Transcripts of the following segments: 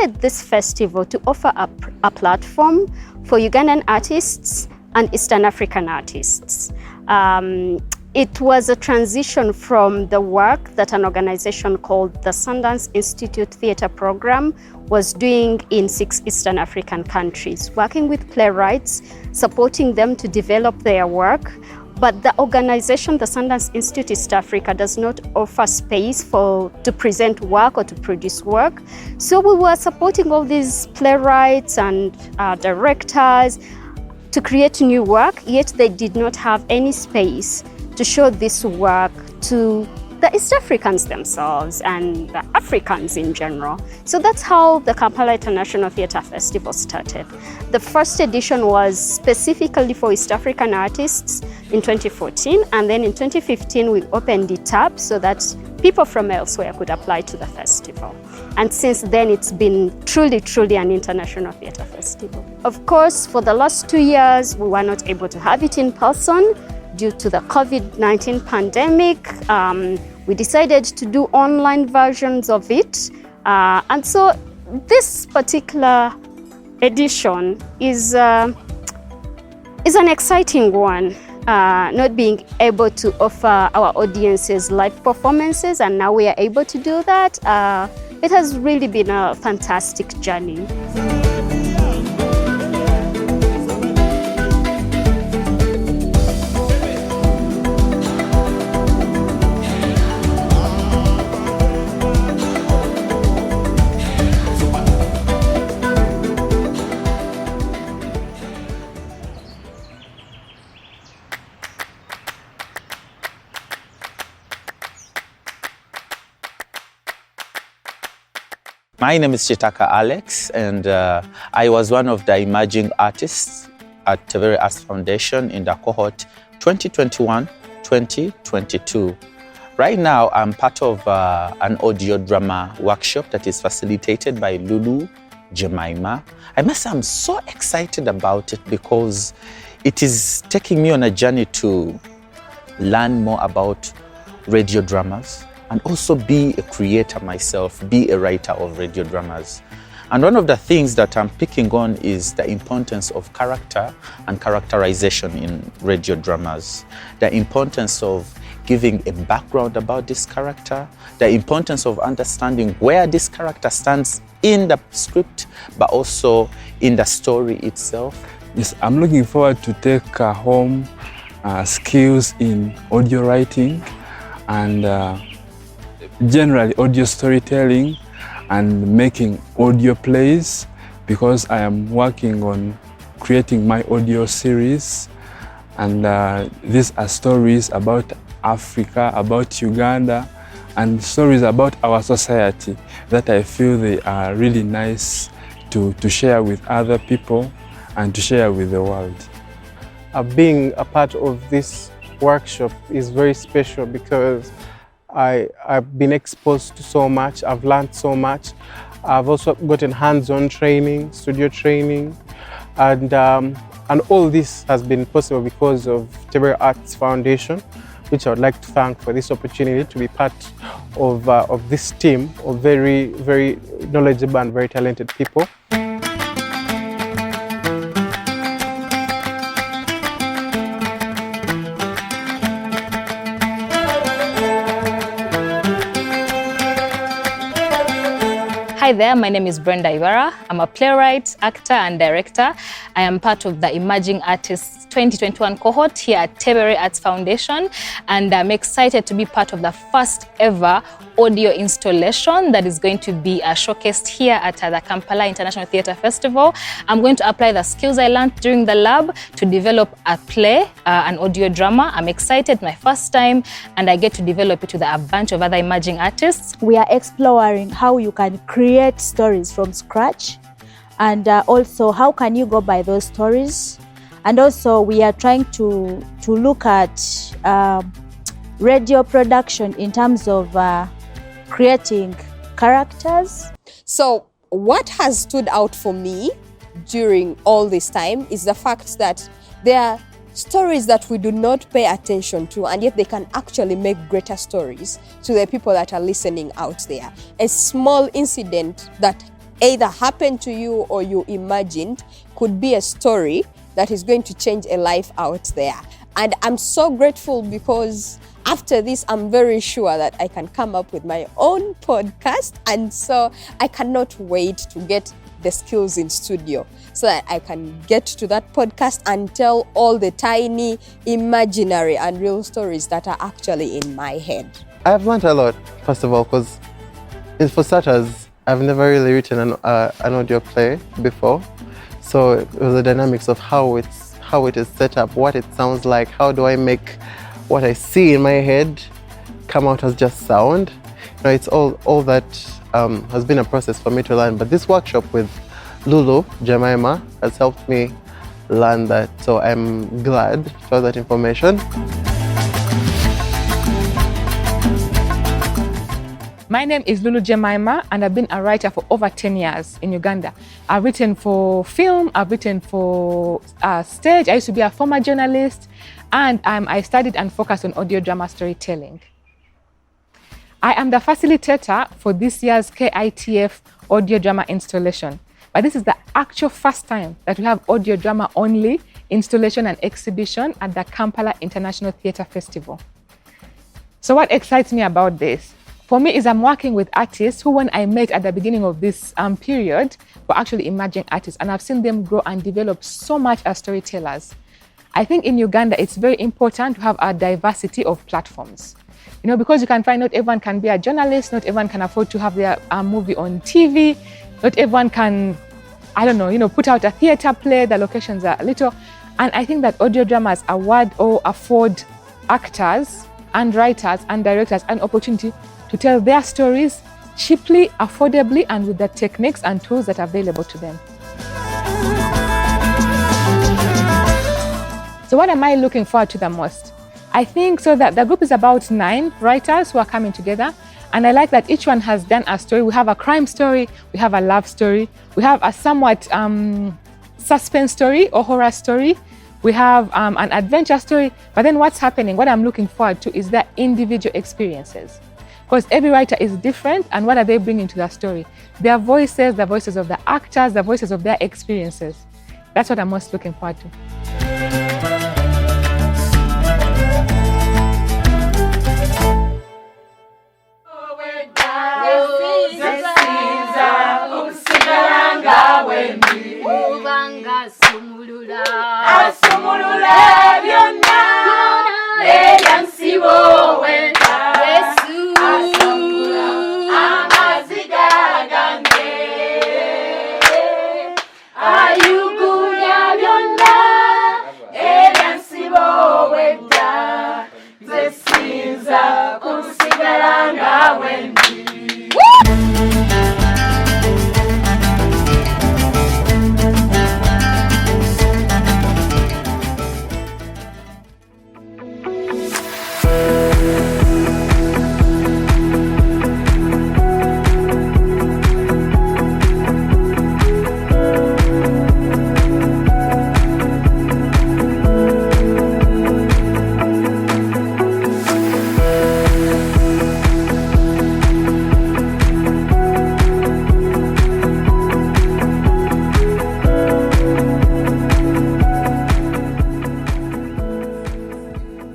started this festival to offer a platform for Ugandan artists and Eastern African artists. It was a transition from the work that an organization called the Sundance Institute Theatre Program was doing in 6 Eastern African countries, working with playwrights, supporting them to develop their work. But the organization, the Sundance Institute East Africa, does not offer space to present work or to produce work. So we were supporting all these playwrights and directors to create new work, yet they did not have any space to show this work to the East Africans themselves and the Africans in general. So that's how the Kampala International Theatre Festival started. The first edition was specifically for East African artists in 2014, and then in 2015 we opened it up so that people from elsewhere could apply to the festival. And since then it's been truly an international theatre festival. Of course, for the last 2 years we were not able to have it in person due to the COVID-19 pandemic. We decided to do online versions of it. And so this particular edition is an exciting one, not being able to offer our audiences live performances, and now we are able to do that. It has really been a fantastic journey. My name is Chitaka Alex, and I was one of the emerging artists at Tebere Arts Foundation in the cohort 2021-2022. Right now, I'm part of an audio drama workshop that is facilitated by Lulu Jemima. I must say I'm so excited about it because it is taking me on a journey to learn more about radio dramas, and also be a creator myself, be a writer of radio dramas. And one of the things that I'm picking on is the importance of character and characterization in radio dramas. The importance of giving a background about this character, the importance of understanding where this character stands in the script, but also in the story itself. Yes, I'm looking forward to take home skills in audio writing and generally audio storytelling and making audio plays, because I am working on creating my audio series, and these are stories about Africa, about Uganda, and stories about our society that I feel they are really nice to share with other people and to share with the world. Being a part of this workshop is very special because I've been exposed to so much, I've learned so much. I've also gotten hands-on training, studio training, and all this has been possible because of Tebere Arts Foundation, which I would like to thank for this opportunity to be part of this team of very knowledgeable and very talented people. Hi there, my name is Brenda Ibarra. I'm a playwright, actor and director. I am part of the Emerging Artists 2021 cohort here at Tebere Arts Foundation, and I'm excited to be part of the first ever audio installation that is going to be showcased here at the Kampala International Theatre Festival. I'm going to apply the skills I learned during the lab to develop a play, an audio drama. I'm excited, my first time, and I get to develop it with a bunch of other emerging artists. We are exploring how you can create stories from scratch, and also how can you go by those stories. And also we are trying to look at radio production in terms of creating characters. So what has stood out for me during all this time is the fact that there are stories that we do not pay attention to, and yet they can actually make greater stories to the people that are listening out there. A small incident that either happened to you or you imagined could be a story that is going to change a life out there. And I'm so grateful because after this, I'm very sure that I can come up with my own podcast. And so I cannot wait to get the skills in studio so that I can get to that podcast and tell all the tiny, imaginary and real stories that are actually in my head. I've learned a lot, first of all, because for starters, I've never really written an audio play before. So it was the dynamics of how it is set up, what it sounds like, how do I make what I see in my head come out as just sound. You know, it's all that has been a process for me to learn. But this workshop with Lulu Jemima has helped me learn that. So I'm glad for that information. My name is Lulu Jemima, and I've been a writer for over 10 years in Uganda. I've written for film, I've written for stage. I used to be a former journalist, and I studied and focused on audio drama storytelling. I am the facilitator for this year's KITF audio drama installation. But this is the actual first time that we have audio drama only installation and exhibition at the Kampala International Theatre Festival. So what excites me about this? For me, is I'm working with artists who, when I met at the beginning of this period, were actually emerging artists, and I've seen them grow and develop so much as storytellers. I think in Uganda, it's very important to have a diversity of platforms. You know, because you can find not everyone can be a journalist, not everyone can afford to have their movie on TV, not everyone can, put out a theatre play, the locations are little. And I think that audio dramas award or afford actors and writers and directors an opportunity to tell their stories cheaply, affordably, and with the techniques and tools that are available to them. So what am I looking forward to the most? I think so that the group is about 9 writers who are coming together, and I like that each one has done a story. We have a crime story, we have a love story, we have a somewhat suspense story or horror story, we have an adventure story. But then what's happening, what I'm looking forward to is their individual experiences. Because every writer is different, and what are they bringing to the story? Their voices, the voices of the actors, the voices of their experiences. That's what I'm most looking forward to.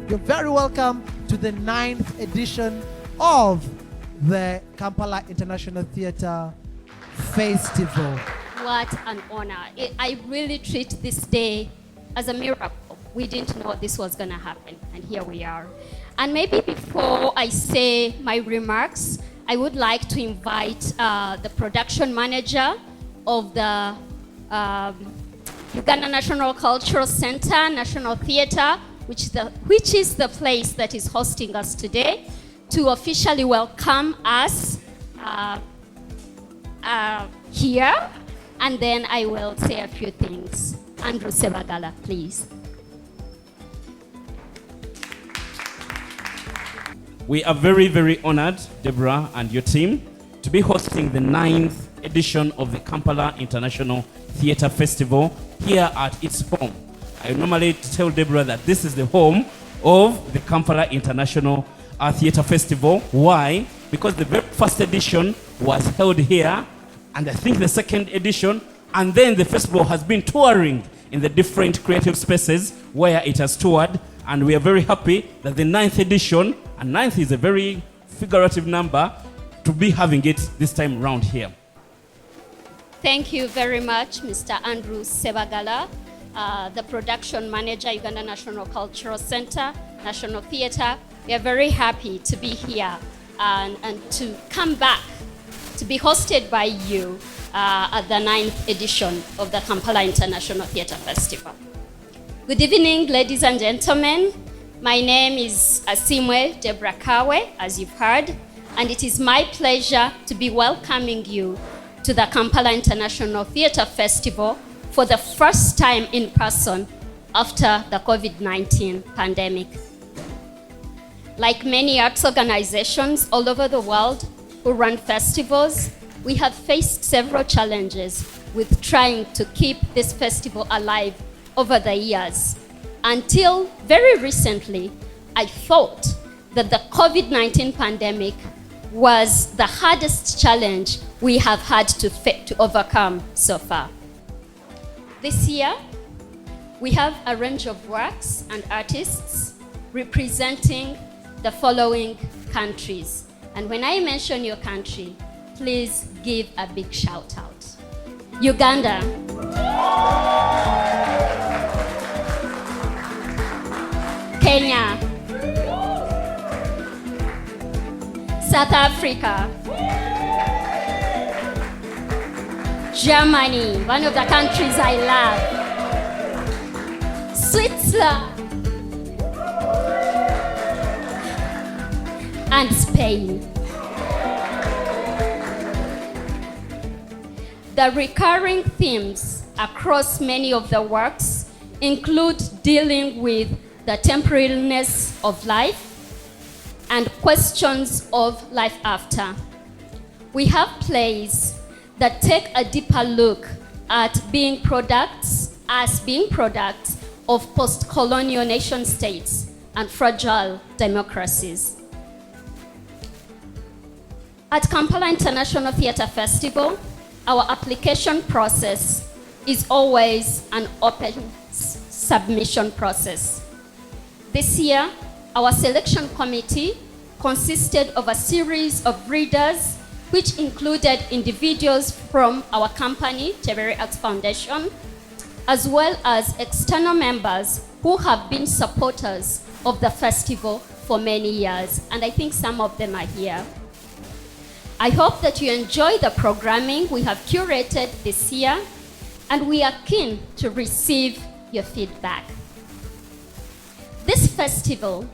You're very welcome to the 9th edition of the Kampala International Theatre Festival. What an honor. I really treat this day as a miracle. We didn't know this was going to happen, and here we are. And maybe before I say my remarks, I would like to invite the production manager of the Uganda National Cultural Center, National Theatre, which is the place that is hosting us today, to officially welcome us here, and then I will say a few things. Andrew Sebagala, please. We are very, very honored, Deborah and your team, to be hosting the 9th edition of the Kampala International Theatre Festival here at its home. I normally tell Deborah that this is the home of the Kampala International Theatre Festival. Why? Because the very first edition was held here and I think the second edition, and then the festival has been touring in the different creative spaces where it has toured, and we are very happy that the 9th edition, and 9th is a very figurative number, to be having it this time around here. Thank you very much, Mr. Andrew Sebagala, the production manager, Uganda National Cultural Center, National Theatre. We are very happy to be here and to come back to be hosted by you at the 9th edition of the Kampala International Theatre Festival. Good evening, ladies and gentlemen. My name is Asimwe Deborah Kawe, as you've heard, and it is my pleasure to be welcoming you to the Kampala International Theatre Festival for the first time in person after the COVID-19 pandemic. Like many arts organizations all over the world who run festivals, we have faced several challenges with trying to keep this festival alive over the years. Until very recently, I thought that the COVID-19 pandemic was the hardest challenge we have had to overcome so far. This year, we have a range of works and artists representing the following countries. And when I mention your country, please give a big shout out. Uganda. Kenya. South Africa. Germany, one of the countries I love. Switzerland. And Spain. The recurring themes across many of the works include dealing with the temporariness of life and questions of life after. We have plays that take a deeper look at being products of post-colonial nation states and fragile democracies. At Kampala International Theatre Festival, our application process is always an open submission process. This year, our selection committee consisted of a series of readers, which included individuals from our company, Tebere Arts Foundation, as well as external members who have been supporters of the festival for many years, and I think some of them are here. I hope that you enjoy the programming we have curated this year, and we are keen to receive your feedback. This festival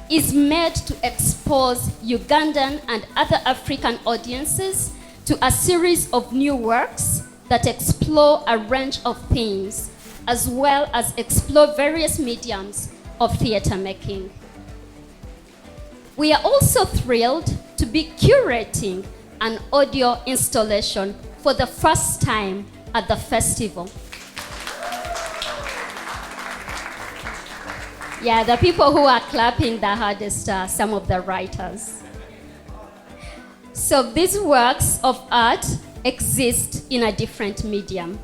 is made to expose Ugandan and other African audiences to a series of new works that explore a range of themes, as well as explore various mediums of theatre making. We are also thrilled to be curating an audio installation for the first time at the festival. Yeah, the people who are clapping the hardest are some of the writers. So these works of art exist in a different medium.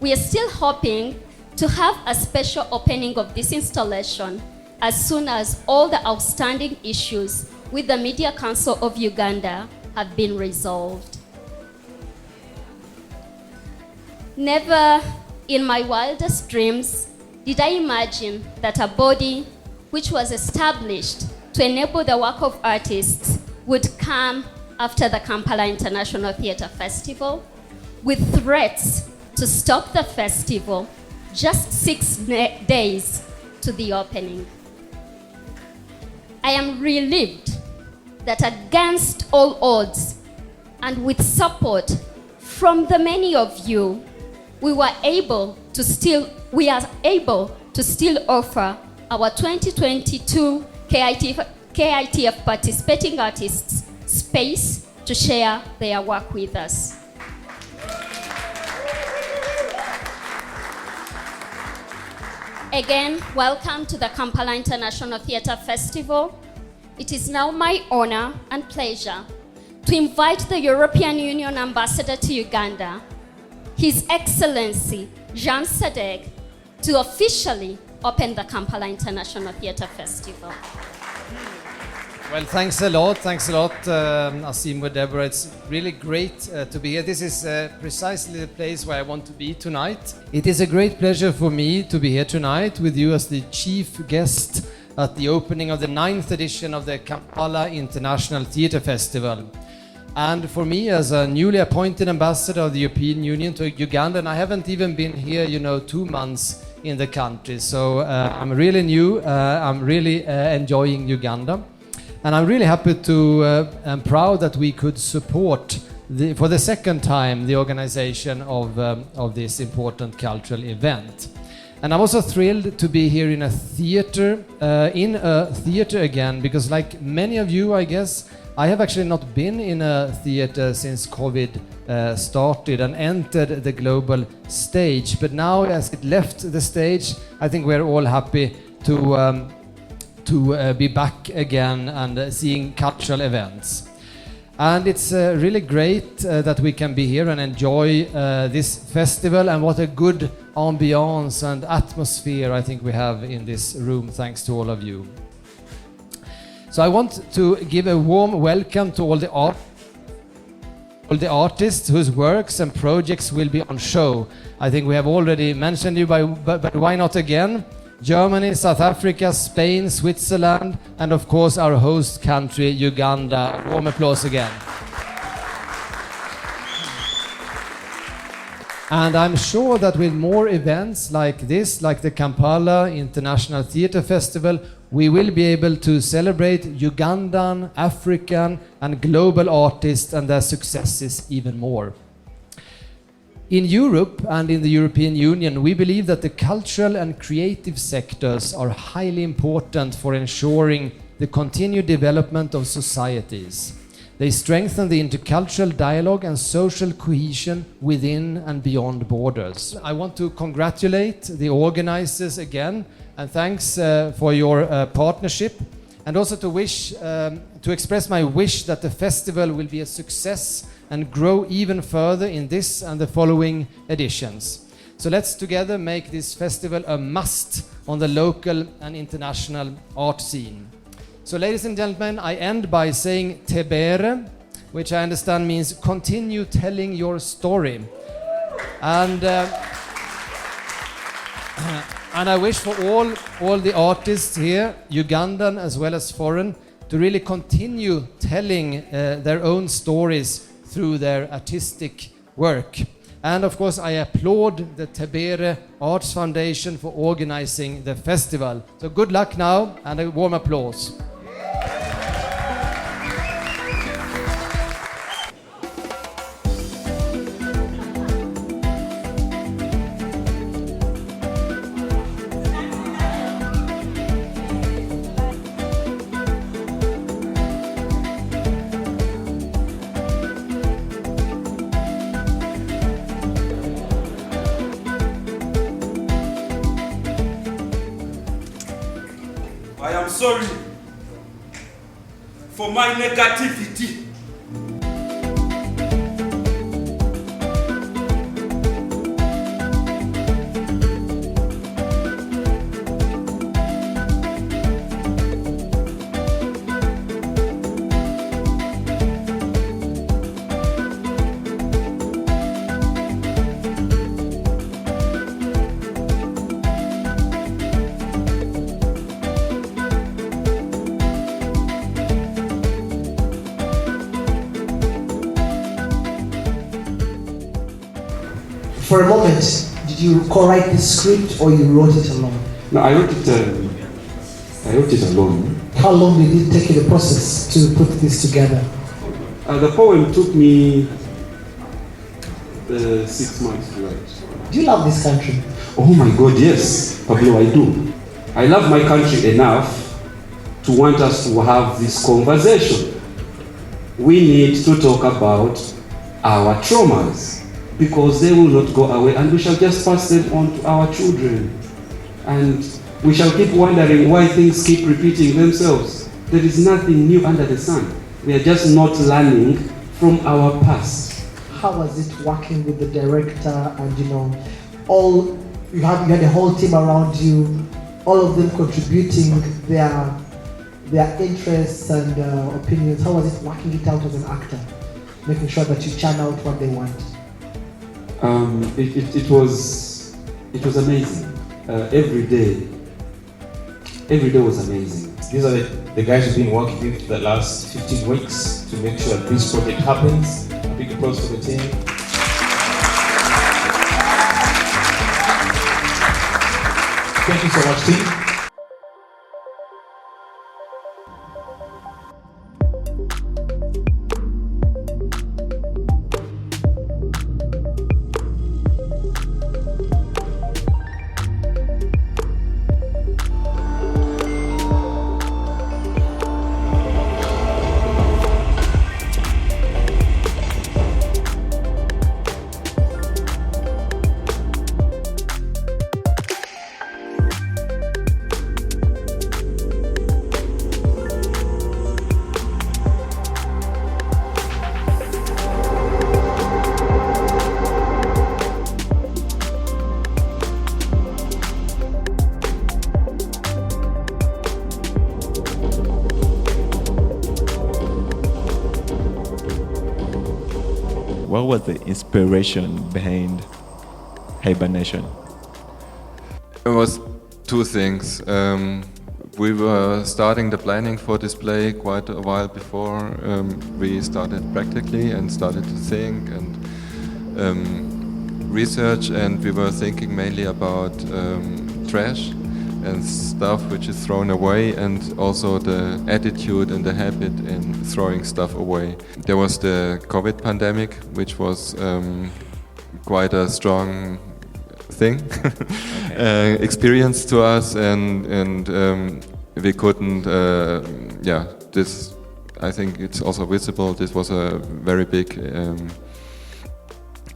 We are still hoping to have a special opening of this installation as soon as all the outstanding issues with the Media Council of Uganda have been resolved. Never in my wildest dreams did I imagine that a body which was established to enable the work of artists would come after the Kampala International Theatre Festival with threats to stop the festival just 6 days to the opening. I am relieved that against all odds and with support from the many of you, we are able to still offer our 2022 KITF participating artists space to share their work with us. Again, welcome to the Kampala International Theatre Festival. It is now my honor and pleasure to invite the European Union Ambassador to Uganda, His Excellency Jean Sadek, to officially open the Kampala International Theatre Festival. Well, thanks a lot, Asim and Deborah. It's really great to be here. This is precisely the place where I want to be tonight. It is a great pleasure for me to be here tonight with you as the chief guest at the opening of the 9th edition of the Kampala International Theatre Festival. And for me, as a newly appointed ambassador of the European Union to Uganda, and I haven't even been here, 2 months in the country, so I'm really new. I'm really enjoying Uganda. And I'm really happy and proud that we could support, for the second time, the organization of this important cultural event. And I'm also thrilled to be here in a theater again, because like many of you, I guess, I have actually not been in a theater since COVID started and entered the global stage. But now, as it left the stage, I think we're all happy to be back again and seeing cultural events. And it's really great that we can be here and enjoy this festival, and what a good ambiance and atmosphere I think we have in this room, thanks to all of you. So I want to give a warm welcome to all the artists whose works and projects will be on show. I think we have already mentioned you, but why not again? Germany, South Africa, Spain, Switzerland, and of course our host country, Uganda. Warm applause again. And I'm sure that with more events like this, like the Kampala International Theatre Festival, we will be able to celebrate Ugandan, African, and global artists and their successes even more. In Europe and in the European Union, we believe that the cultural and creative sectors are highly important for ensuring the continued development of societies. They strengthen the intercultural dialogue and social cohesion within and beyond borders. I want to congratulate the organizers again, and thanks for your partnership, and also to express my wish that the festival will be a success and grow even further in this and the following editions. So let's together make this festival a must on the local and international art scene. So ladies and gentlemen, I end by saying Tebere, which I understand means continue telling your story. And I wish for all the artists here, Ugandan as well as foreign, to really continue telling their own stories through their artistic work. And of course, I applaud the Tebere Arts Foundation for organizing the festival. So good luck now, and a warm applause. I am sorry for my negativity. For a moment, did you co-write the script or you wrote it alone? No, I wrote it alone. How long did it take you, the process, to put this together? The poem took me 6 months to write. Do you love this country? Oh my God, yes, Pablo, I do. I love my country enough to want us to have this conversation. We need to talk about our traumas, because they will not go away, and we shall just pass them on to our children. And we shall keep wondering why things keep repeating themselves. There is nothing new under the sun. We are just not learning from our past. How was it working with the director and you had a whole team around you, all of them contributing their interests and opinions? How was it working it out as an actor, making sure that you channel out what they want? It was amazing. Every day was amazing. These are the guys who've been working with for the last 15 weeks to make sure that this project happens. A big applause for the team. Thank you so much, team. What was the inspiration behind Hibernation? It was two things. We were starting the planning for this play quite a while before we started practically and started to think and research, and we were thinking mainly about trash and stuff which is thrown away, and also the attitude and the habit in throwing stuff away. There was the COVID pandemic, which was quite a strong thing, experience to us, and we couldn't, this, I think it's also visible, this was a very big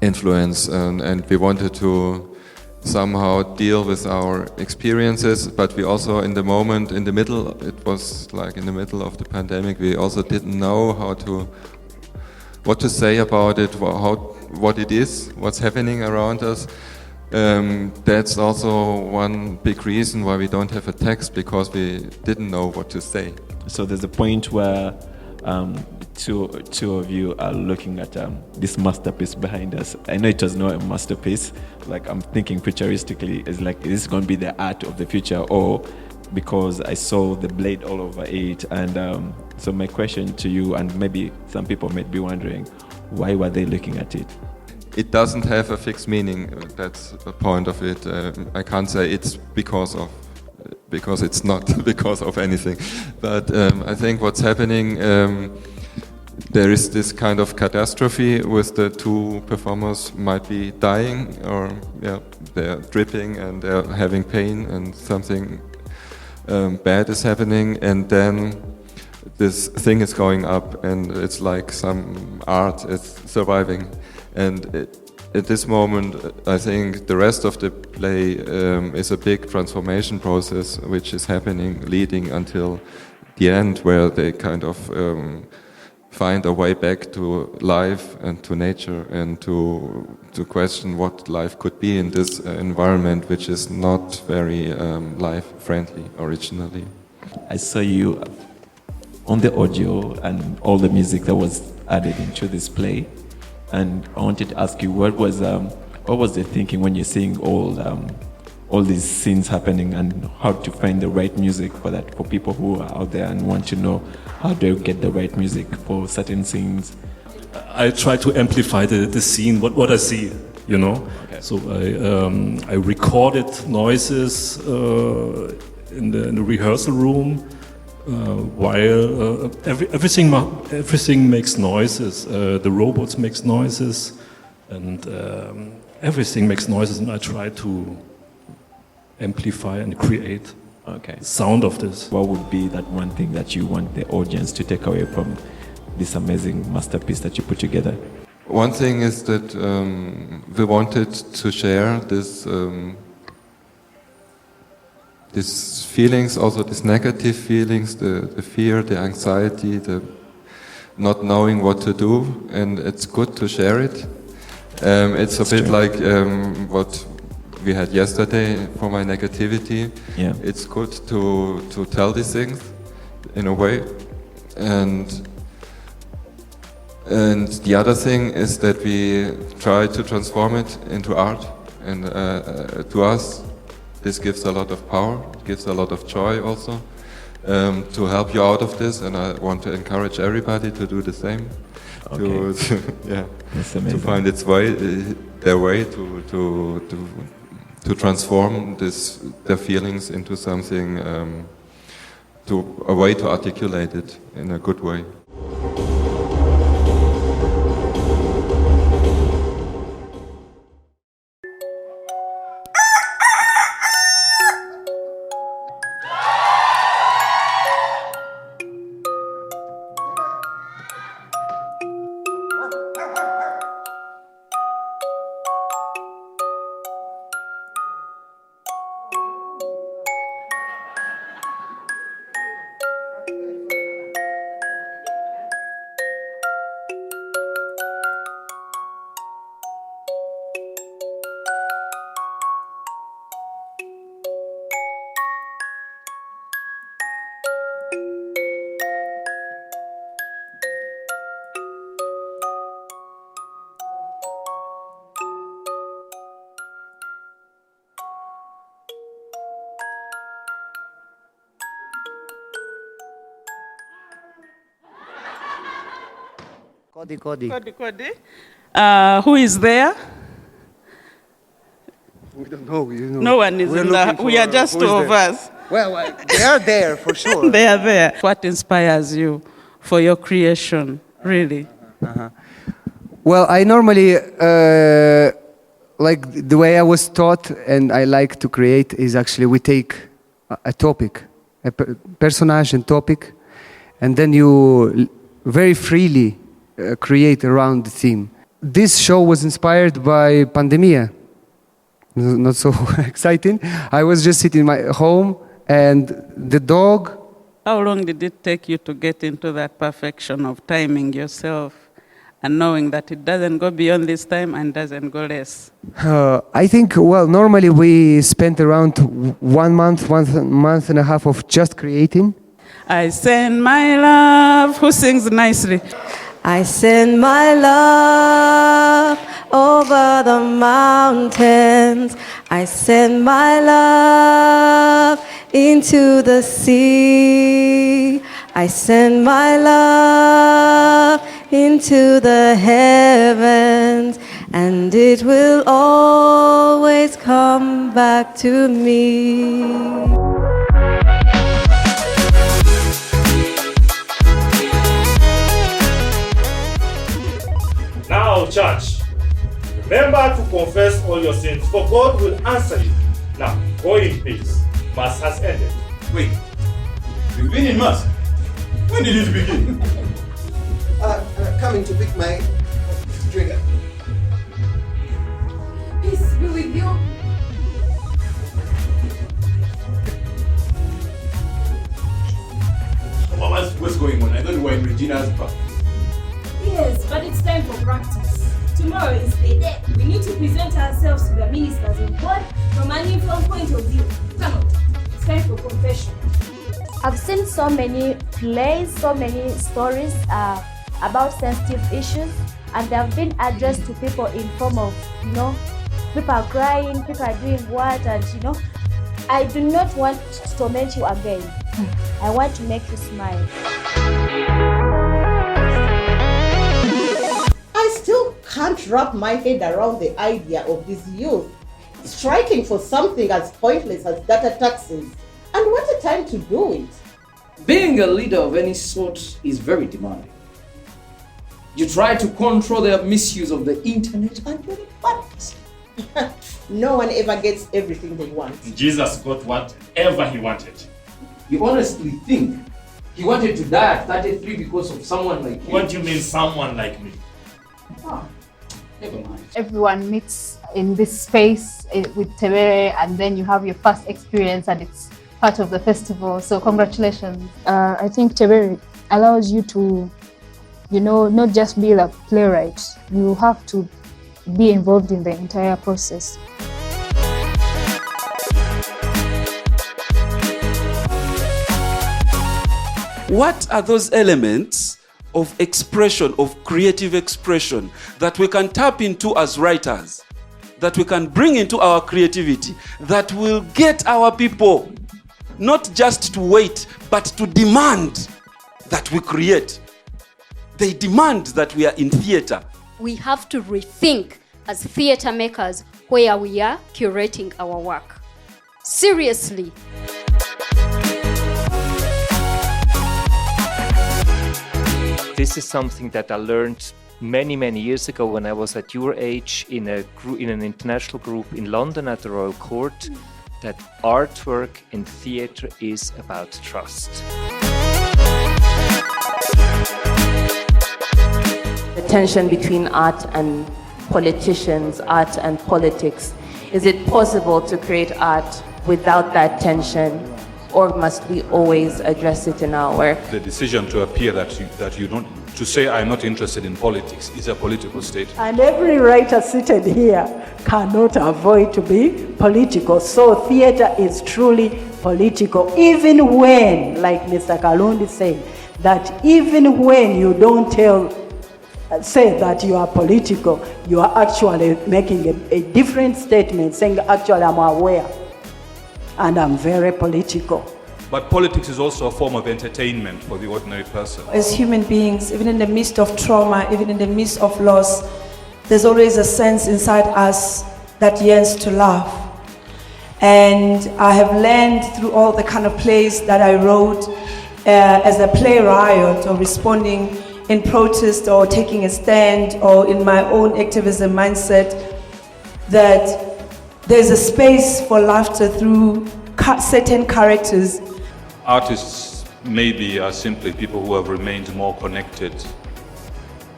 influence, and we wanted to somehow deal with our experiences, but we also in the moment, in the middle, it was like in the middle of the pandemic, we also didn't know what to say about it, what it is, what's happening around us. That's also one big reason why we don't have a text, because we didn't know what to say. So there's a point where two of you are looking at this masterpiece behind us. I know it was not a masterpiece. Like, I'm thinking futuristically, it's like, is this going to be the art of the future, or because I saw the blade all over it? And so my question to you, and maybe some people might be wondering, why were they looking at it? It doesn't have a fixed meaning. That's the point of it. I can't say it's because it's not because of anything. But I think what's happening, there is this kind of catastrophe with the two performers might be dying, or they're dripping and they're having pain and something bad is happening, and then this thing is going up and it's like some art is surviving. And at this moment, I think the rest of the play is a big transformation process which is happening, leading until the end, where they kind of find a way back to life and to nature, and to question what life could be in this environment, which is not very life-friendly originally. I saw you on the audio and all the music that was added into this play, and I wanted to ask you, what was the thinking when you're seeing all these scenes happening, and how to find the right music for that, for people who are out there and want to know how do you get the right music for certain scenes? I try to amplify the scene, what I see, you know. Okay. So I recorded noises in the rehearsal room while everything makes noises. The robots makes noises, and everything makes noises, and I try to amplify and create sound of this. What would be that one thing that you want the audience to take away from this amazing masterpiece that you put together? One thing is that we wanted to share this these feelings, also these negative feelings, the fear, the anxiety, not knowing what to do, and it's good to share it. It's a bit like what we had yesterday for my negativity. Yeah. It's good to tell these things in a way, and the other thing is that we try to transform it into art, and to us this gives a lot of power, it gives a lot of joy also, to help you out of this, and I want to encourage everybody to do the same. Okay. Yeah, That's to amazing. find their way to transform their feelings into something, a way to articulate it in a good way. Cody. Who is there? We don't know. No one is in the. We are just two of us. Well, they are there for sure. They are there. What inspires you for your creation, really? Well, I normally like the way I was taught, and I like to create is actually we take a topic, a personage and topic, and then you very freely create around the theme. This show was inspired by pandemia. Not so exciting. I was just sitting in my home, and the dog. How long did it take you to get into that perfection of timing yourself and knowing that it doesn't go beyond this time and doesn't go less? I think, well, normally we spent around 1 month, 1 month and a half of just creating. I send my love. Who sings nicely? I send my love over the mountains. I send my love into the sea. I send my love into the heavens, and it will always come back to me. Now, church, remember to confess all your sins, for God will answer you. Now, go in peace. Mass has ended. Wait, you've been in Mass? When did it begin? Coming to pick my drink. Peace be with you. What's going on? I thought we were in Regina's park. Yes, but it's time for practice. Tomorrow is the day. We need to present ourselves to the ministers of God from an informed point of view. Come on, it's time for confession. I've seen so many plays, so many stories about sensitive issues, and they have been addressed to people in form of, people are crying, people are doing what, and I do not want to torment you again. I want to make you smile. I still can't wrap my head around the idea of this youth striking for something as pointless as data taxes. And what a time to do it. Being a leader of any sort is very demanding. You try to control the misuse of the internet and you're embarrassed. No one ever gets everything they want. Jesus got whatever he wanted. You honestly think he wanted to die at 33 because of someone like you? What do you mean, someone like me? Never mind. Everyone meets in this space with Tebere, and then you have your first experience and it's part of the festival. So congratulations. I think Tebere allows you to not just be a playwright. You have to be involved in the entire process. What are those elements of expression, of creative expression, that we can tap into as writers, that we can bring into our creativity, that will get our people not just to wait, but to demand that we create? They demand that we are in theater. We have to rethink as theater makers where we are curating our work. Seriously. This is something that I learned many years ago when I was at your age in an international group in London at the Royal Court, that artwork in theatre is about trust. The tension between art and politicians, art and politics. Is it possible to create art without that tension, or must we always address it in our work? The decision to appear that you don't, to say I'm not interested in politics is a political statement. And every writer seated here cannot avoid to be political. So theatre is truly political, even when, like Mr. Kalundi said, that even when you don't say that you are political, you are actually making a different statement, saying actually I'm aware and I'm very political. But politics is also a form of entertainment for the ordinary person. As human beings, even in the midst of trauma, even in the midst of loss, there's always a sense inside us that yearns to laugh. And I have learned through all the kind of plays that I wrote as a playwright, or responding in protest or taking a stand or in my own activism mindset, that there's a space for laughter through certain characters. Artists maybe are simply people who have remained more connected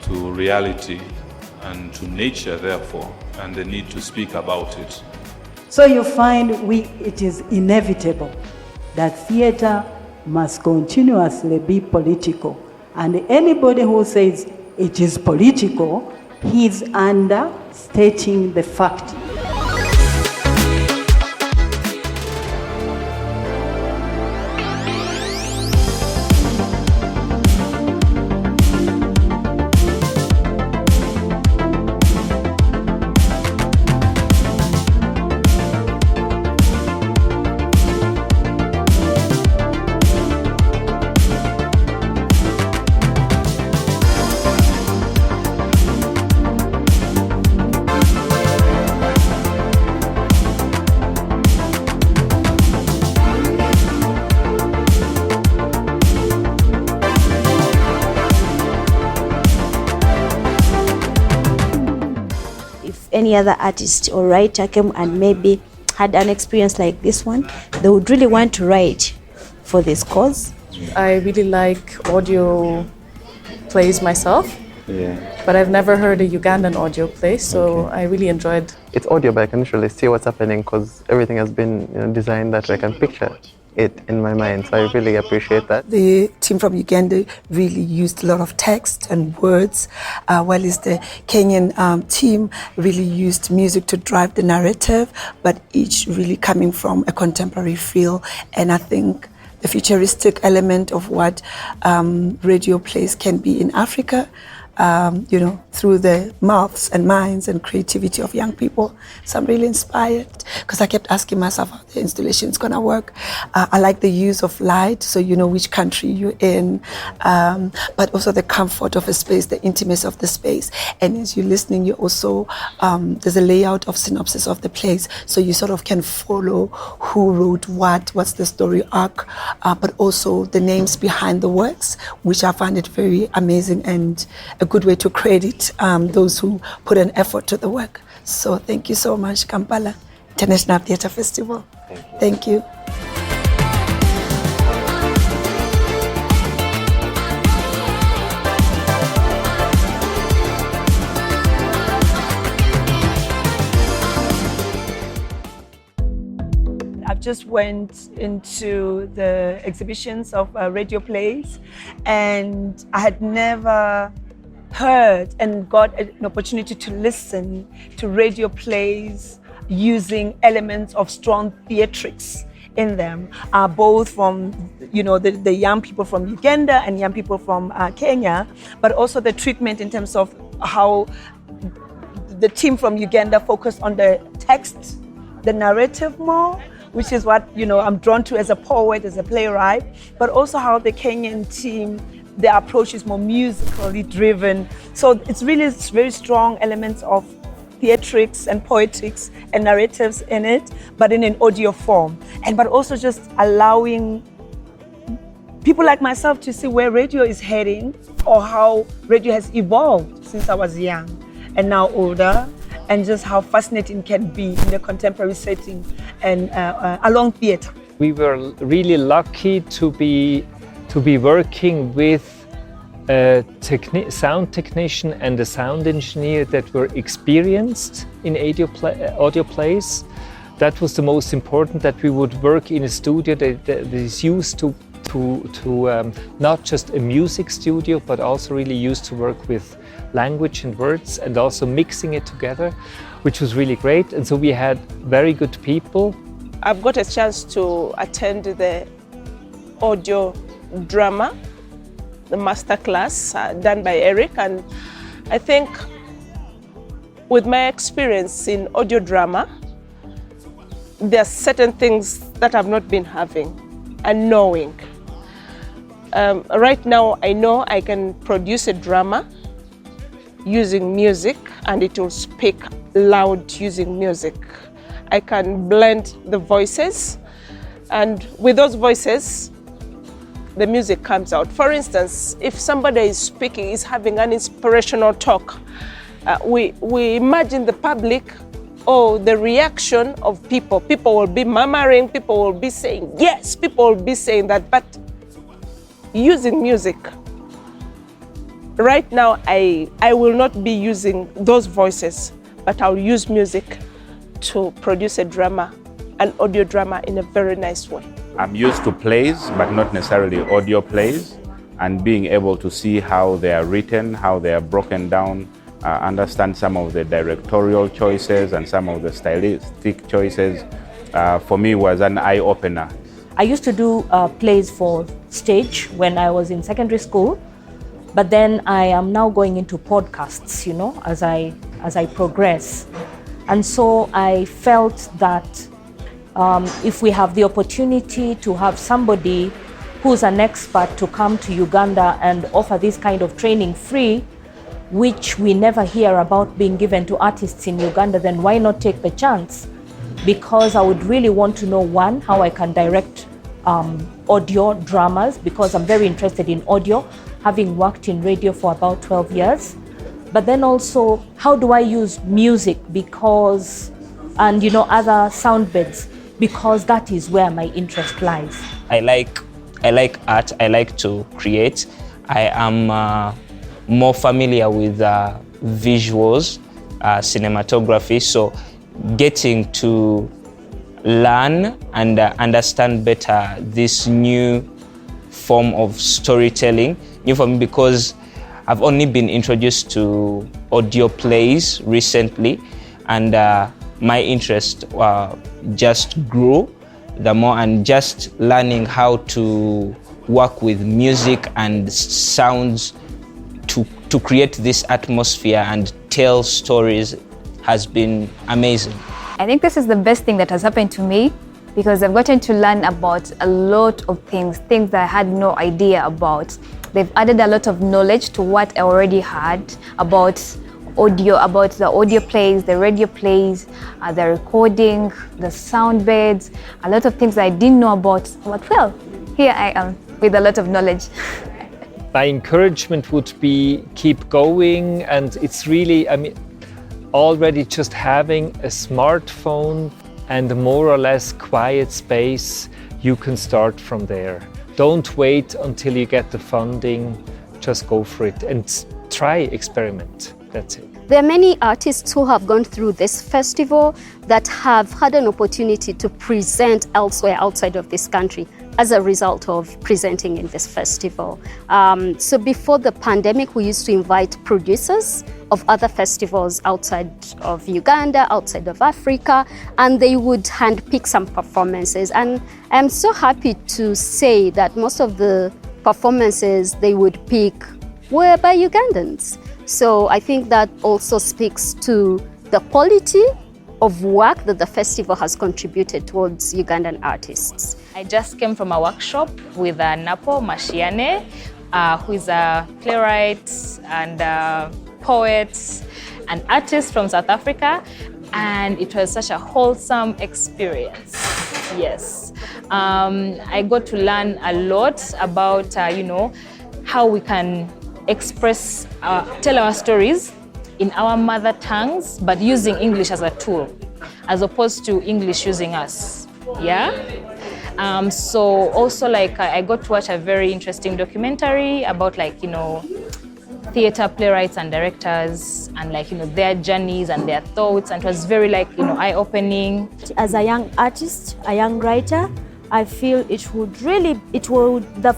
to reality and to nature, therefore, and they need to speak about it. So you find it is inevitable that theatre must continuously be political. And anybody who says it is political, he is understating the fact. Any other artist or writer came and maybe had an experience like this one, they would really want to write for this cause. I really like audio plays myself, but I've never heard a Ugandan audio play, so I really enjoyed. It's audio, but I can usually see what's happening because everything has been designed that I can picture it in my mind, so I really appreciate that. The team from Uganda really used a lot of text and words, while the Kenyan team really used music to drive the narrative, but each really coming from a contemporary feel. And I think the futuristic element of what radio plays can be in Africa, through the mouths and minds and creativity of young people. So I'm really inspired because I kept asking myself how the installation is going to work. I like the use of light, so you know which country you're in, but also the comfort of a space, the intimacy of the space. And as you're listening, you also, there's a layout of synopsis of the plays, so you sort of can follow who wrote what's the story arc, but also the names behind the works, which I find it very amazing and a good way to credit those who put an effort to the work. So thank you so much, Kampala International Theatre Festival. Thank you. I've just went into the exhibitions of radio plays, and I had never heard and got an opportunity to listen to radio plays using elements of strong theatrics in them, both from the young people from Uganda and young people from Kenya, but also the treatment in terms of how the team from Uganda focused on the text, the narrative more, which is what I'm drawn to as a poet, as a playwright, but also how the Kenyan team, their approach is more musically driven. So it's very strong elements of theatrics and poetics and narratives in it, but in an audio form. But also just allowing people like myself to see where radio is heading, or how radio has evolved since I was young and now older, and just how fascinating it can be in a contemporary setting and along theatre. We were really lucky to be working with a sound technician and a sound engineer that were experienced in audio plays. That was the most important, that we would work in a studio that is used to not just a music studio, but also really used to work with language and words and also mixing it together, which was really great. And so we had very good people. I've got a chance to attend the audio drama, the master class done by Eric, and I think with my experience in audio drama, there are certain things that I've not been having and knowing. Right now I know I can produce a drama using music and it will speak loud using music. I can blend the voices, and with those voices the music comes out. For instance, if somebody is speaking, is having an inspirational talk, we imagine the public or the reaction of people. People will be murmuring, people will be saying yes, people will be saying that, but using music. Right now, I will not be using those voices, but I'll use music to produce a drama, an audio drama in a very nice way. I'm used to plays, but not necessarily audio plays, and being able to see how they are written, how they are broken down, understand some of the directorial choices and some of the stylistic choices, for me was an eye-opener. I used to do plays for stage when I was in secondary school, but then I am now going into podcasts, as I progress. And so I felt that if we have the opportunity to have somebody who's an expert to come to Uganda and offer this kind of training free, which we never hear about being given to artists in Uganda, then why not take the chance? Because I would really want to know, one, how I can direct audio dramas, because I'm very interested in audio, having worked in radio for about 12 years. But then also, how do I use music and other sound beds, because that is where my interest lies. I like art, I like to create. I am more familiar with visuals, cinematography, so getting to learn and understand better this new form of storytelling, new for me because I've only been introduced to audio plays recently, and my interest just grew the more, and just learning how to work with music and sounds to create this atmosphere and tell stories has been amazing. I think this is the best thing that has happened to me, because I've gotten to learn about a lot of things that I had no idea about. They've added a lot of knowledge to what I already had about audio, about the audio plays, the radio plays, the recording, the sound beds, a lot of things that I didn't know about. But well, here I am with a lot of knowledge. My encouragement would be keep going, and it's really, already just having a smartphone and a more or less quiet space, you can start from there. Don't wait until you get the funding, just go for it and try, experiment, that's it. There are many artists who have gone through this festival that have had an opportunity to present elsewhere outside of this country. as a result of presenting in this festival. So before the pandemic, we used to invite producers of other festivals outside of Uganda, outside of Africa, and they would handpick some performances. And I'm so happy to say that most of the performances they would pick were by Ugandans. So I think that also speaks to the quality of work that the festival has contributed towards Ugandan artists. I just came from a workshop with Napo Mashiane, who is a playwright and poet and artist from South Africa, and it was such a wholesome experience. Yes, I got to learn a lot about how we can express, tell our stories in our mother tongues, but using English as a tool, as opposed to English using us. Yeah. So also I got to watch a very interesting documentary about theater playwrights and directors and their journeys and their thoughts, and it was very eye-opening. As a young artist, a young writer, I feel the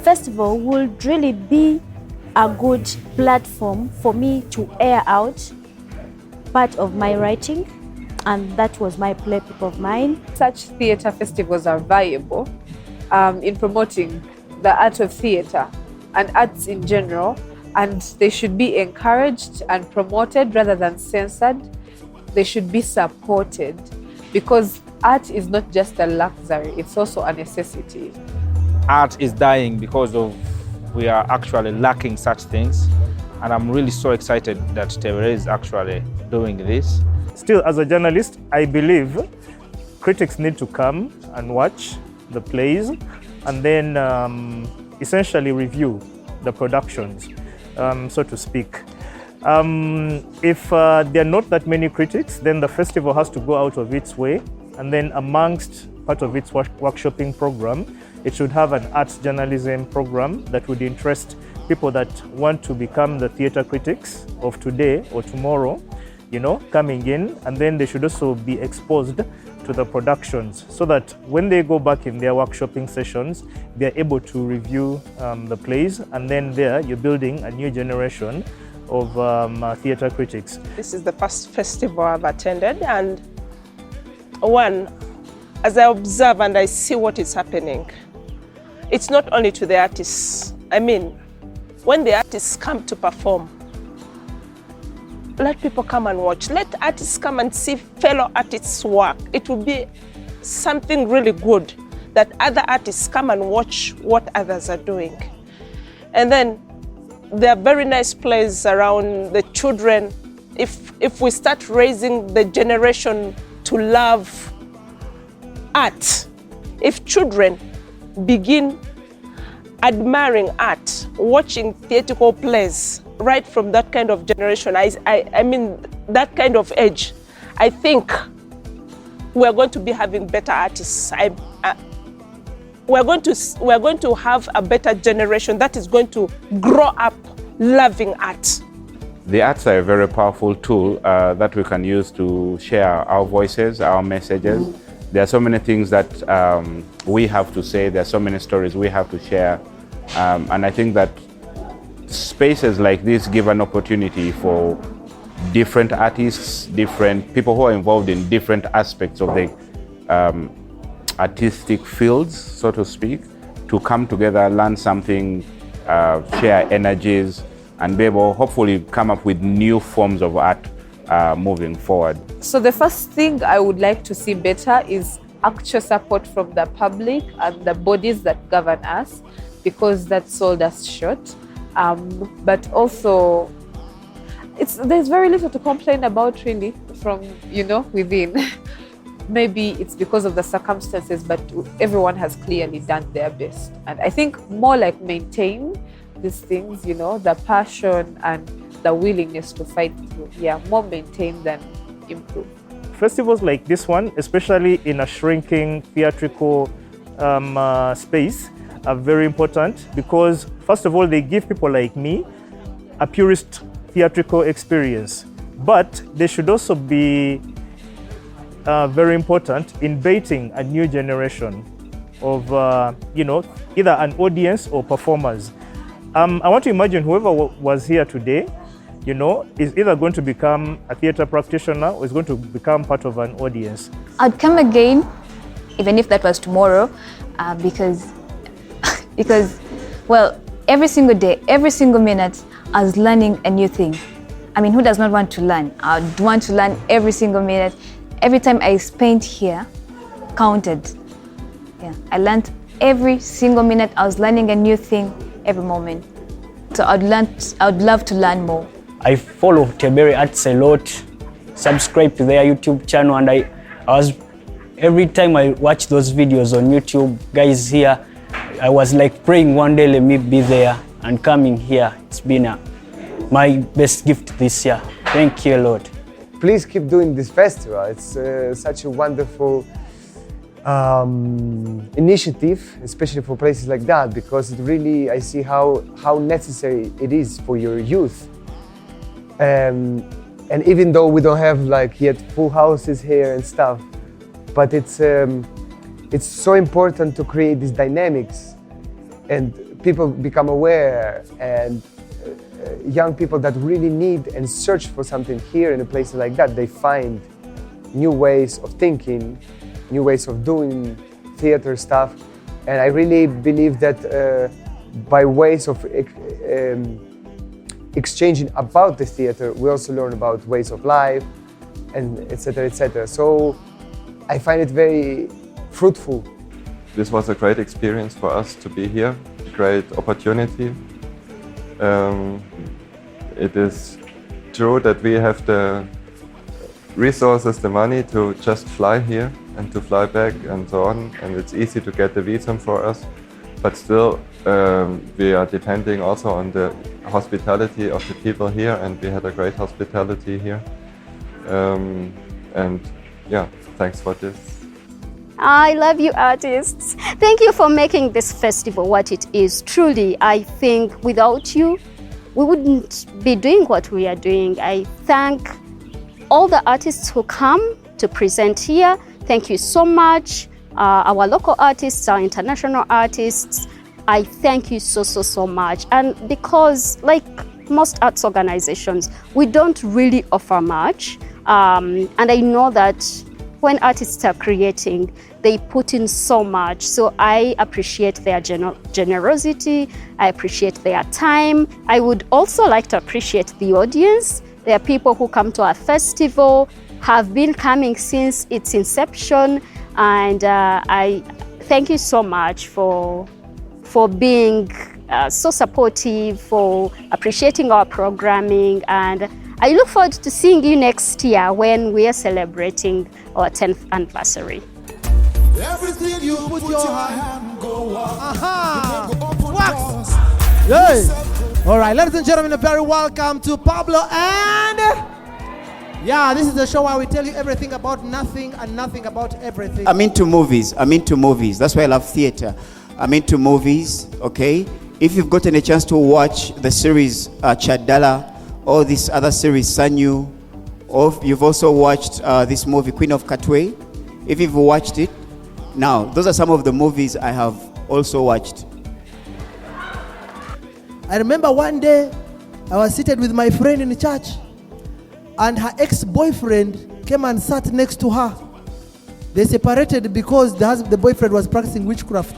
festival would really be a good platform for me to air out part of my writing, and that was my playbook of mine. Such theatre festivals are valuable in promoting the art of theatre and arts in general, and they should be encouraged and promoted rather than censored. They should be supported because art is not just a luxury, it's also a necessity. Art is dying because we are actually lacking such things, and I'm really so excited that Tebere is actually doing this. Still, as a journalist, I believe critics need to come and watch the plays and then essentially review the productions, so to speak. If there are not that many critics, then the festival has to go out of its way, and then amongst part of its workshopping program, it should have an arts journalism program that would interest people that want to become the theatre critics of today or tomorrow, coming in, and then they should also be exposed to the productions so that when they go back in their workshopping sessions, they're able to review the plays, and then there you're building a new generation of theatre critics. This is the first festival I've attended, and as I observe and I see what is happening, it's not only to the artists. I mean, when the artists come to perform, let people come and watch. Let artists come and see fellow artists' work. It will be something really good that other artists come and watch what others are doing. And then there are very nice plays around the children. If we start raising the generation to love art, if children begin admiring art, watching theatrical plays right from that kind of generation, I mean that kind of age, I think we're going to be having better artists. We're going to have a better generation that is going to grow up loving art. The arts are a very powerful tool that we can use to share our voices, our messages. There are so many things that we have to say. There are so many stories we have to share. And I think that spaces like this give an opportunity for different artists, different people who are involved in different aspects of the artistic fields, so to speak, to come together, learn something, share energies, and be able, hopefully, come up with new forms of art moving forward. So the first thing I would like to see better is actual support from the public and the bodies that govern us, because that sold us short. But also, there's very little to complain about really from, within. Maybe it's because of the circumstances, but everyone has clearly done their best. And I think more like maintain these things, the passion and the willingness to fight through. Yeah, more maintain than improve. Festivals like this one, especially in a shrinking theatrical space, are very important because, first of all, they give people like me a purist theatrical experience. But they should also be very important in baiting a new generation of, either an audience or performers. I want to imagine whoever was here today, is either going to become a theater practitioner or is going to become part of an audience. I'd come again, even if that was tomorrow, because, well, every single day, every single minute, I was learning a new thing. I mean, who does not want to learn? I'd want to learn every single minute. Every time I spent here counted. Yeah, I learned every single minute. I was learning a new thing every moment. So I'd love to learn more. I follow Tebere Arts a lot, subscribe to their YouTube channel, and I was, every time I watch those videos on YouTube, guys here, I was like praying one day let me be there, and coming here, it's been my best gift this year. Thank you, Lord. Please keep doing this festival. It's such a wonderful initiative, especially for places like that, because it really, I see how necessary it is for your youth. And even though we don't have like yet full houses here and stuff, but it's so important to create these dynamics, and people become aware, and young people that really need and search for something here in a place like that, they find new ways of thinking, new ways of doing theater stuff. And I really believe that by ways of exchanging about the theater, we also learn about ways of life, and etc., etc. So I find it very fruitful. This was a great experience for us to be here, a great opportunity. It is true that we have the resources, the money to just fly here and to fly back and so on, and it's easy to get the visa for us, but still we are depending also on the hospitality of the people here, and we had a great hospitality here. And yeah, thanks for this. I love you, artists. Thank you for making this festival what it is. Truly, I think without you, we wouldn't be doing what we are doing. I thank all the artists who come to present here. Thank you so much. Our local artists, our international artists, I thank you so much. And because, like most arts organizations, we don't really offer much. And I know that when artists are creating, they put in so much. So I appreciate their generosity. I appreciate their time. I would also like to appreciate the audience. There are people who come to our festival, have been coming since its inception. And I thank you so much for being so supportive, for appreciating our programming. And I look forward to seeing you next year when we are celebrating our 10th anniversary. Everything you put your hand go up. Wax. Yay. All right, ladies and gentlemen, a very welcome to Pablo and... Yeah, this is the show where we tell you everything about nothing and nothing about everything. I'm into movies. That's why I love theater. I'm into movies, okay? If you've gotten a chance to watch the series Chadala, or this other series Sanyu, or you've also watched this movie Queen of Katwe, if you've watched it, now, those are some of the movies I have also watched. I remember one day, I was seated with my friend in church, and her ex-boyfriend came and sat next to her. They separated because the boyfriend was practicing witchcraft.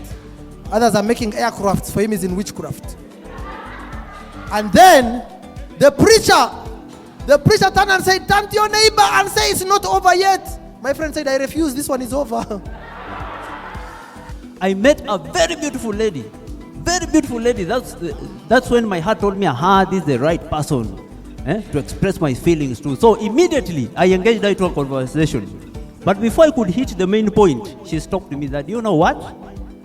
Others are making aircrafts, for him is in witchcraft. And then, the preacher turned and said, turn to your neighbor and say it's not over yet. My friend said, I refuse, this one is over. I met a very beautiful lady. Very beautiful lady. That's when my heart told me, this is the right person to express my feelings to. So immediately, I engaged her into a conversation. But before I could hit the main point, she stopped me that, you know what?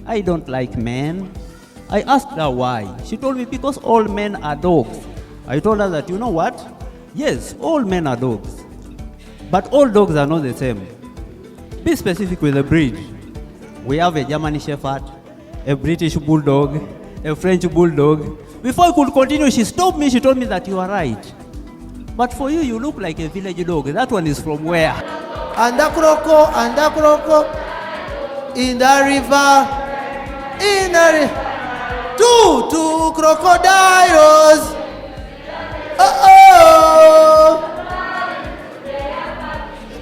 I don't like men. I asked her why. She told me, because all men are dogs. I told her that, you know what? Yes, all men are dogs. But all dogs are not the same. Be specific with the breed. We have a German Shepherd, a British Bulldog, a French Bulldog. Before I could continue, she stopped me. She told me that you are right. But for you, you look like a village dog. That one is from where? Andakroko, in the river. In the two crocodiles. Oh,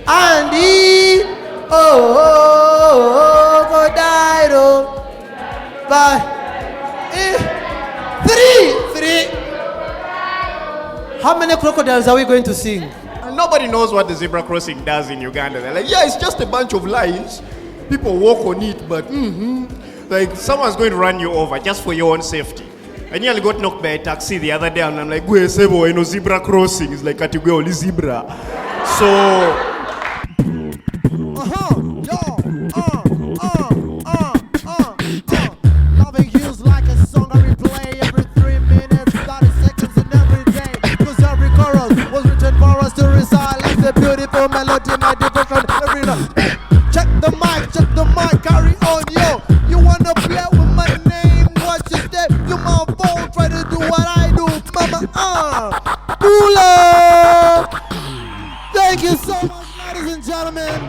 and he, crocodile. But three. How many crocodiles are we going to sing? And nobody knows what the zebra crossing does in Uganda. They're like, yeah, it's just a bunch of lines. People walk on it, but like someone's going to run you over just for your own safety. I nearly got knocked by a taxi the other day, and I'm like, "Where sebo, you know, zebra crossing is like category only zebra." So. Loving you's like a song I replay every 3 minutes, 30 seconds, and every day. Cause every chorus was written for us to recite like the beautiful melody, my devotion every night. Check the mic, carry on, yo. You wanna play with my name? Watch your step, you my phone, try to do what I do, mama. Pull up. Thank you so much, ladies and gentlemen.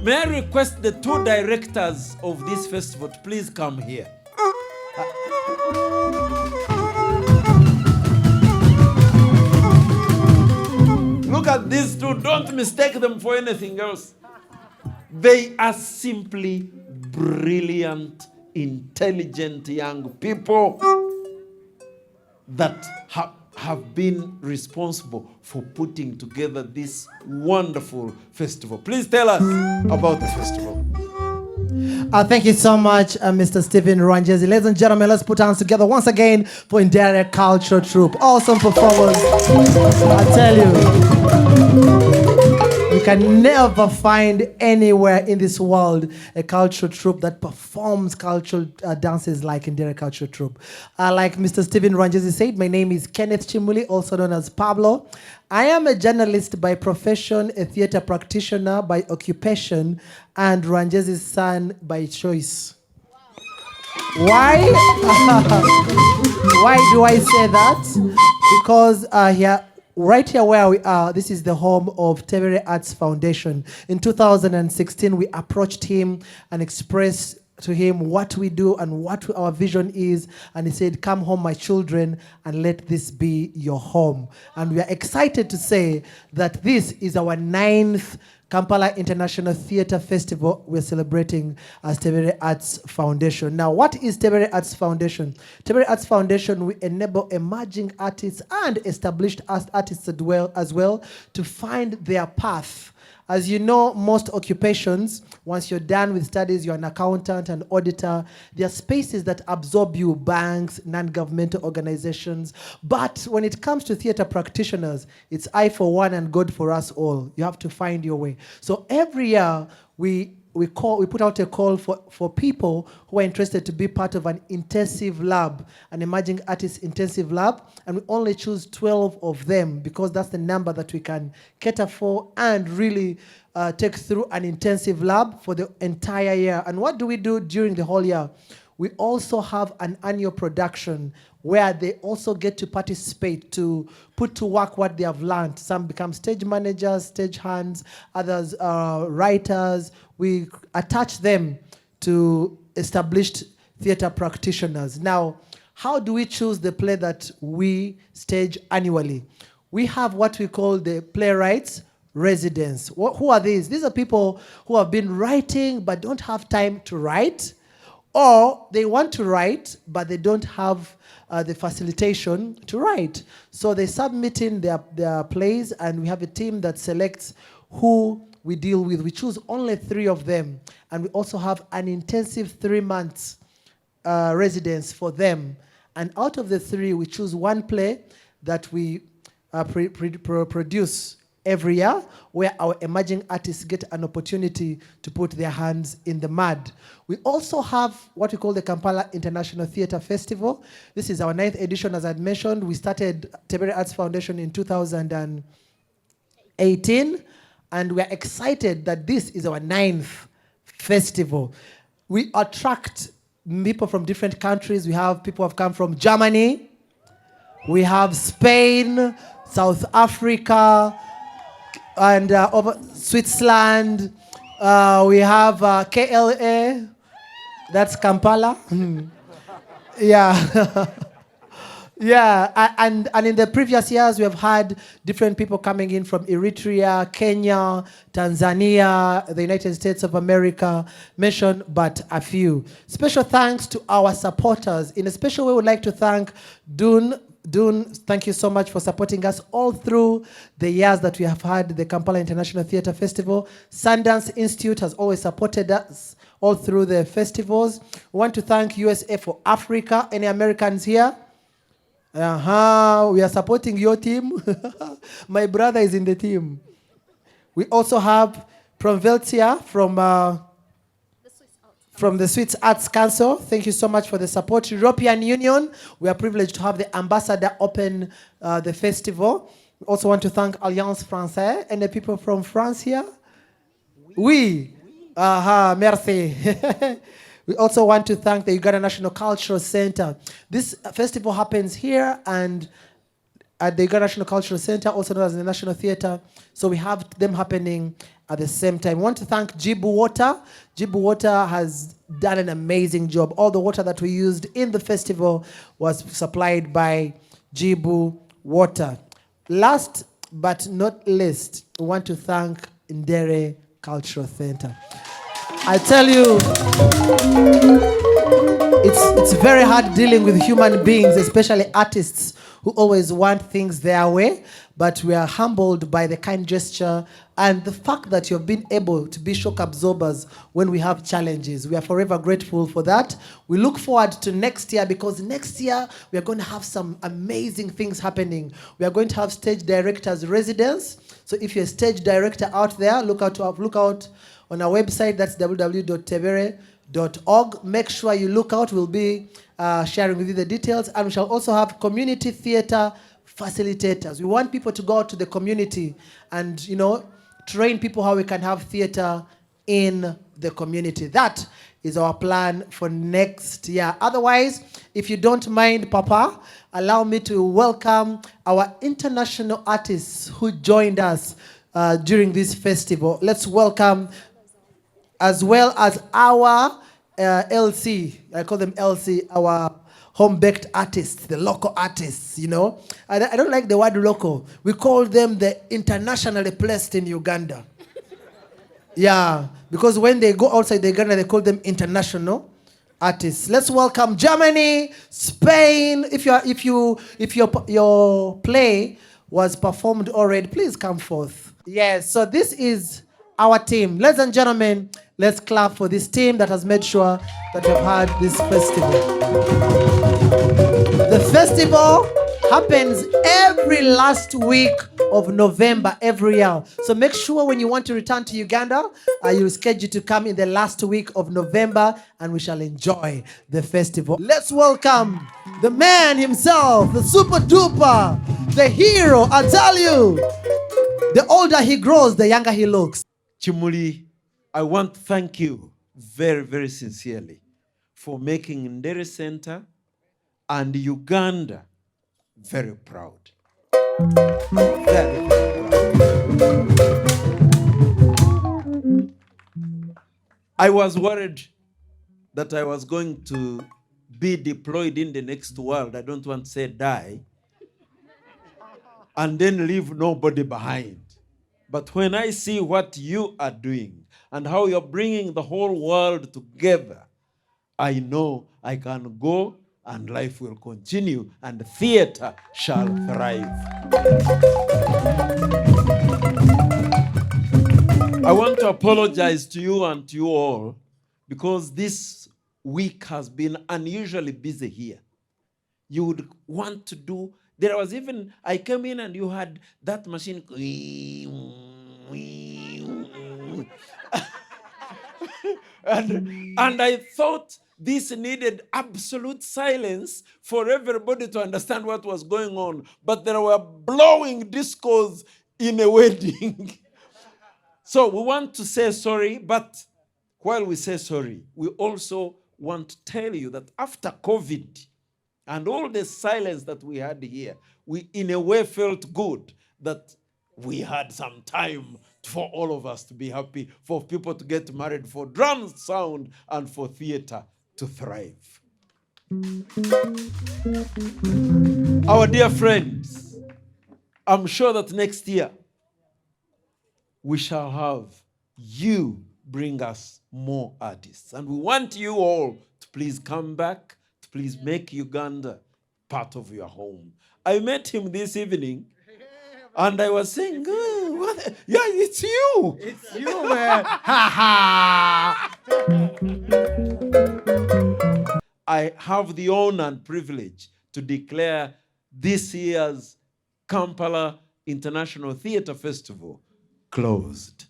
May I request the two directors of this festival to please come here? Look at these two, don't mistake them for anything else. They are simply brilliant, intelligent young people that have been responsible for putting together this wonderful festival. Please tell us about the festival. Thank you so much, Mr. Stephen Rwanjezi. Ladies and gentlemen, let's put hands together once again for Indere Cultural Troupe. Awesome performance. I tell you, you can never find anywhere in this world a cultural troupe that performs cultural dances like Indere Cultural Troupe. Like Mr. Stephen Rwanjezi said, my name is Kenneth Chimuli, also known as Pablo. I am a journalist by profession, a theater practitioner by occupation, and Rwanjezi's son by choice. Why? Why do I say that? Because right here where we are, this is the home of Tebere Arts Foundation. In 2016, we approached him and expressed to him what we do and what our vision is. And he said, come home, my children, and let this be your home. And we are excited to say that this is our 9th Kampala International Theatre Festival we're celebrating as Tebere Arts Foundation. Now, what is Tebere Arts Foundation? Tebere Arts Foundation, we enable emerging artists and established artists as well to find their path. As you know, most occupations, once you're done with studies, you're an accountant, an auditor, there are spaces that absorb you, banks, non-governmental organizations. But when it comes to theater practitioners, it's I for one and God for us all. You have to find your way. So every year, we put out a call for people who are interested to be part of an intensive lab, an emerging artist intensive lab, and we only choose 12 of them because that's the number that we can cater for and really take through an intensive lab for the entire year. And what do we do during the whole year? We also have an annual production where they also get to participate, to put to work what they have learned. Some become stage managers, stage hands, others are writers. We attach them to established theater practitioners. Now, How do we choose the play that we stage annually? We have what we call the playwrights residents. Who are these? These are people who have been writing but don't have time to write, or they want to write but they don't have the facilitation to write. So they submit in their plays, and we have a team that selects who we deal with. We choose only 3 of them, and we also have an intensive 3 months residence for them. And out of the 3, we choose 1 play that we produce every year, where our emerging artists get an opportunity to put their hands in the mud. We also have what we call the Kampala International Theatre Festival. This is our 9th edition, as I'd mentioned. We started Tebere Arts Foundation in 2018, and we're excited that this is our 9th festival. We attract people from different countries. We have people who have come from Germany, we have Spain, South Africa, and over Switzerland. We have KLA, that's Kampala. Yeah. Yeah, and in the previous years, we have had different people coming in from Eritrea, Kenya, Tanzania, the United States of America, mention but a few. Special thanks to our supporters. In a special way, we would like to thank Dun, thank you so much for supporting us all through the years that we have had the Kampala International Theatre Festival. Sundance Institute has always supported us all through the festivals. We want to thank USA for Africa. Any Americans here? We are supporting your team. My brother is in the team. We also have Proveltia from the Swiss Arts Council. Thank you so much for the support. European Union, we are privileged to have the ambassador open the festival. We also want to thank Alliance Française and the people from France here. Oui. Merci. We also want to thank the Uganda National Cultural Center. This festival happens here and at the Uganda National Cultural Center, also known as the National Theatre. So we have them happening at the same time. We want to thank Jibu Water. Jibu Water has done an amazing job. All the water that we used in the festival was supplied by Jibu Water. Last but not least, we want to thank Ndere Cultural Center. I tell you, it's very hard dealing with human beings, especially artists who always want things their way, but we are humbled by the kind gesture and the fact that you've been able to be shock absorbers when we have challenges. We are forever grateful for that. We look forward to next year, because next year we are going to have some amazing things happening. We are going to have stage directors' residence. So if you're a stage director out there, look out on our website. That's www.tebere.org. Make sure you look out. We'll be sharing with you the details. And we shall also have community theater facilitators. We want people to go out to the community and, train people how we can have theater in the community. That is our plan for next year. Otherwise, if you don't mind, Papa, allow me to welcome our international artists who joined us during this festival. Let's welcome, as well as our LC, I call them LC, our home-baked artists, the local artists, I don't like the word local. We call them the internationally placed in Uganda. Yeah, because when they go outside Uganda, they call them international artists. Let's welcome Germany, Spain. If your play was performed already, please come forth. Yes, so this is our team. Ladies and gentlemen, let's clap for this team that has made sure that we've had this festival. The festival happens every last week of November every year. So make sure when you want to return to Uganda, you schedule to come in the last week of November, and we shall enjoy the festival. Let's welcome the man himself, the super duper, the hero. I tell you, the older he grows, the younger he looks. Chimuli, I want to thank you very, very sincerely for making Ndere Center and Uganda very proud. Very proud. I was worried that I was going to be deployed in the next world, I don't want to say die, and then leave nobody behind. But when I see what you are doing and how you're bringing the whole world together, I know I can go and life will continue and theater shall thrive. I want to apologize to you and to you all because this week has been unusually busy here. You would want to do, there was even, I came in and you had that machine. and I thought this needed absolute silence for everybody to understand what was going on. But there were blowing discos in a wedding. So we want to say sorry, but while we say sorry, we also want to tell you that after COVID and all the silence that we had here, we in a way felt good that we had some time for all of us to be happy, for people to get married, for drums sound, and for theater to thrive. Our dear friends, I'm sure that next year we shall have you bring us more artists. And we want you all to please come back, to please make Uganda part of your home. I met him this evening, and I was saying, oh, what? Yeah, it's you. It's you, man. Ha ha. I have the honor and privilege to declare this year's Kampala International Theatre Festival closed.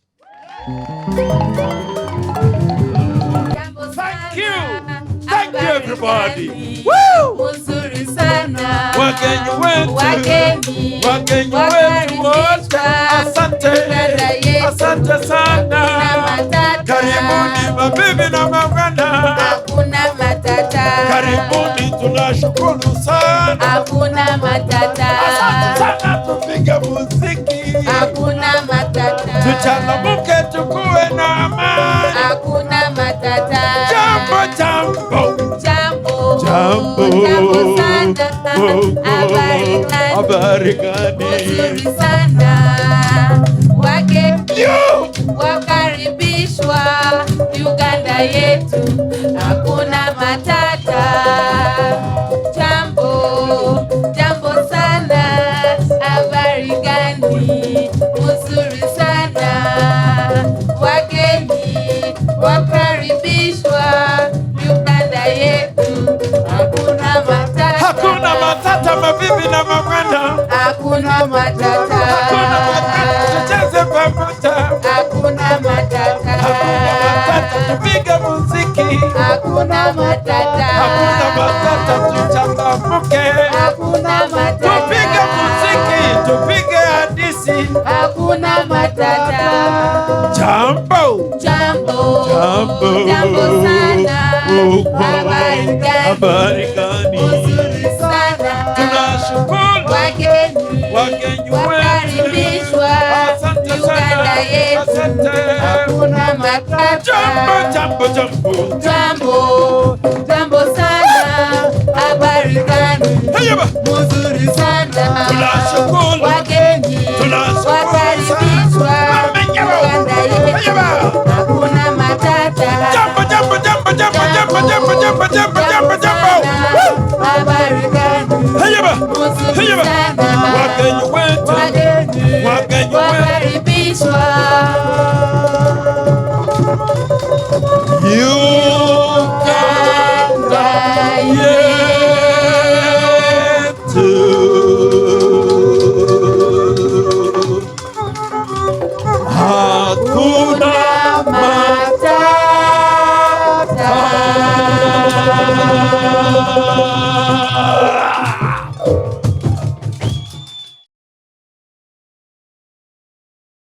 Thank you. Thank you, everybody. Woo! Wagenyu wetu wote, asante, asante sana. Karibuni mabibi na mabwana, karibuni, tunashukuru sana. Asante sana, tupige muziki, tuchangamuke, tukuwe na amani. Jambo, jambo, jambo, habari gani? Mzuri sana. Wageni wakaribishwa Uganda yetu, hakuna matata. Jambo, jambo sana. Habari gani? Mzuri sana. Wageni wakaribishwa Uganda yetu, hakuna matata. Hakuna matata, mabibi na mabwana. Hakuna matata. Hakuna matata, tucheze pamoja. Hakuna matata. Hakuna matata, tupige muziki. Hakuna matata. Hakuna matata, tuchangamuke. Hakuna matata, tupige muziki, tupige hadithi. Hakuna matata. Jambo, jambo, jambo, jambo sana. Habari gani? Habari gani? Mzuri sana. Tunashukuru wageni wakaribishwa Uganda yetu, hakuna matata. Jambo, jambo, jambo, jambo, jambo sana. Habari gani? Mzuri sana. Tunashukuru wageni wakaribishwa Uganda yetu, hakuna matata. Jambo, jambo, jambo, jambo, jambo, jambo, jambo, jambo, jambo, jambo. Habari gani? Mzuri sana. Wageni wetu